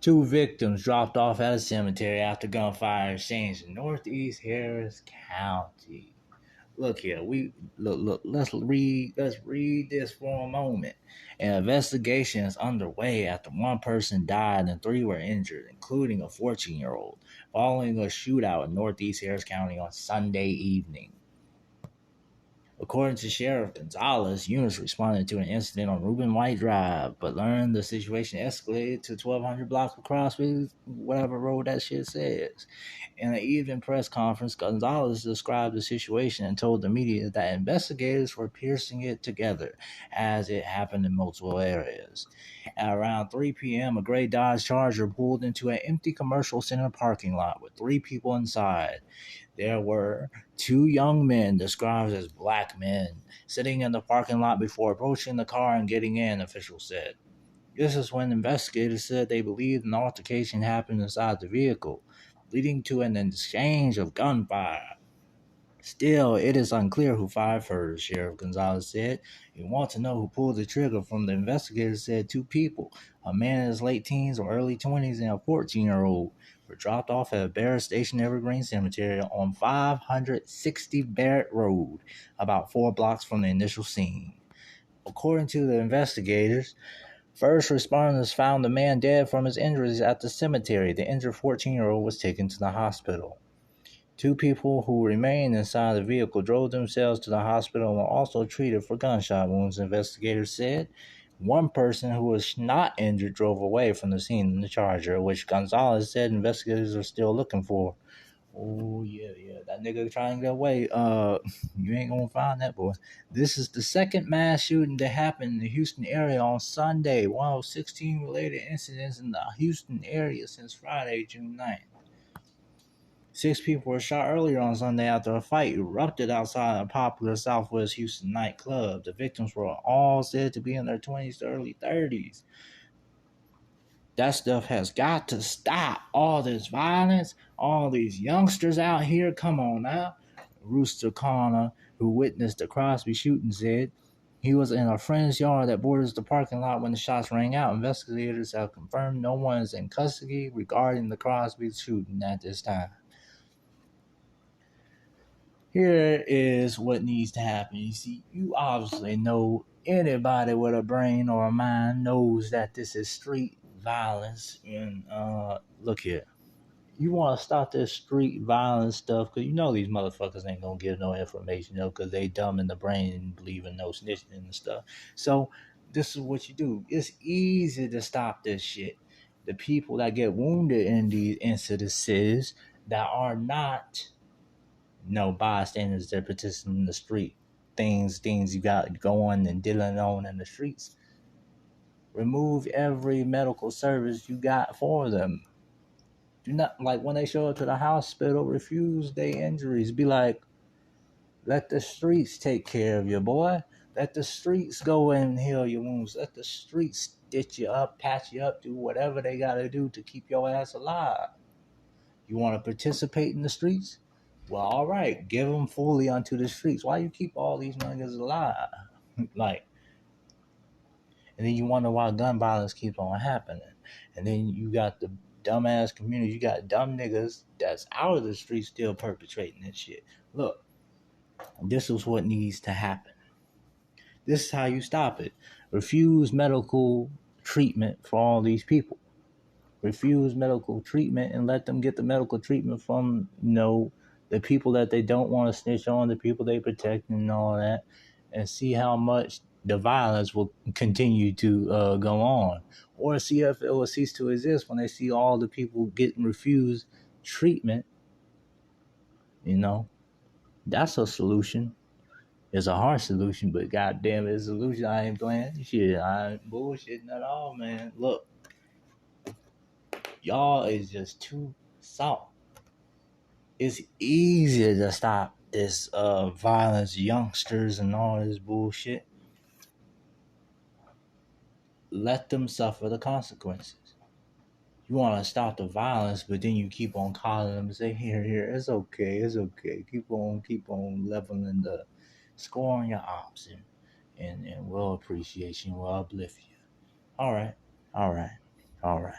Two victims dropped off at a cemetery after gunfire exchange in Northeast Harris County. Look here, look. Let's read this for a moment. An investigation is underway after one person died and three were injured, including a 14-year-old, following a shootout in Northeast Harris County on Sunday evening. According to Sheriff Gonzalez, units responded to an incident on Reuben White Drive, but learned the situation escalated to 1,200 blocks across whatever road that shit says. In an evening press conference, Gonzalez described the situation and told the media that investigators were piecing it together as it happened in multiple areas. At around 3 p.m., a gray Dodge Charger pulled into an empty commercial center parking lot with three people inside. There were two young men, described as black men, sitting in the parking lot before approaching the car and getting in, officials said. This is when investigators said they believed an altercation happened inside the vehicle, leading to an exchange of gunfire. Still, it is unclear who fired first, Sheriff Gonzalez said. You want to know who pulled the trigger from the investigators said two people, a man in his late teens or early 20s and a 14-year-old, were dropped off at Barrett Station Evergreen Cemetery on 560 Barrett Road, about 4 blocks from the initial scene. According to the investigators, first responders found the man dead from his injuries at the cemetery. The injured 14-year-old was taken to the hospital. Two people who remained inside the vehicle drove themselves to the hospital and were also treated for gunshot wounds, investigators said. One person who was not injured drove away from the scene in the Charger, which Gonzalez said investigators are still looking for. Oh, yeah, that nigga trying to get away. You ain't gonna find that boy. This is the second mass shooting that happened in the Houston area on Sunday. One of 16 related incidents in the Houston area since Friday, June 9th. 6 people were shot earlier on Sunday after a fight erupted outside a popular Southwest Houston nightclub. The victims were all said to be in their 20s to early 30s. That stuff has got to stop. All this violence, all these youngsters out here, come on now. Rooster Connor, who witnessed the Crosby shooting, said he was in a friend's yard that borders the parking lot when the shots rang out. Investigators have confirmed no one is in custody regarding the Crosby shooting at this time. Here is what needs to happen. You see, you obviously know, anybody with a brain or a mind knows that this is street violence. And look here, you want to stop this street violence stuff because you know these motherfuckers ain't gonna give no information, because they dumb in the brain and believe in no snitching and stuff. So this is what you do. It's easy to stop this shit. The people that get wounded in these incidences that are not no bystanders that participate in the street things you got going and dealing on in the streets. Remove every medical service you got for them. Do not, like, when they show up to the hospital, refuse their injuries. Be like, let the streets take care of you, boy. Let the streets go and heal your wounds. Let the streets stitch you up, patch you up, do whatever they gotta do to keep your ass alive. You want to participate in the streets? Well, all right, give them fully unto the streets. Why you keep all these niggas alive? Like, and then you wonder why gun violence keeps on happening. And then you got the dumbass community. You got dumb niggas that's out of the streets still perpetrating this shit. Look, this is what needs to happen. This is how you stop it. Refuse medical treatment for all these people. Refuse medical treatment and let them get the medical treatment from, the people that they don't want to snitch on, the people they protect and all that, and see how much the violence will continue to go on, or see if it will cease to exist when they see all the people getting refused treatment. That's a solution. It's a hard solution, but goddamn, it's a solution. I ain't playing shit. I ain't bullshitting at all, man. Look, y'all is just too soft. It's easier to stop this violence, youngsters, and all this bullshit. Let them suffer the consequences. You want to stop the violence, but then you keep on calling them and say, here, it's okay. Keep on leveling the score on your ops, and we'll appreciate you, we'll uplift you. All right. All right.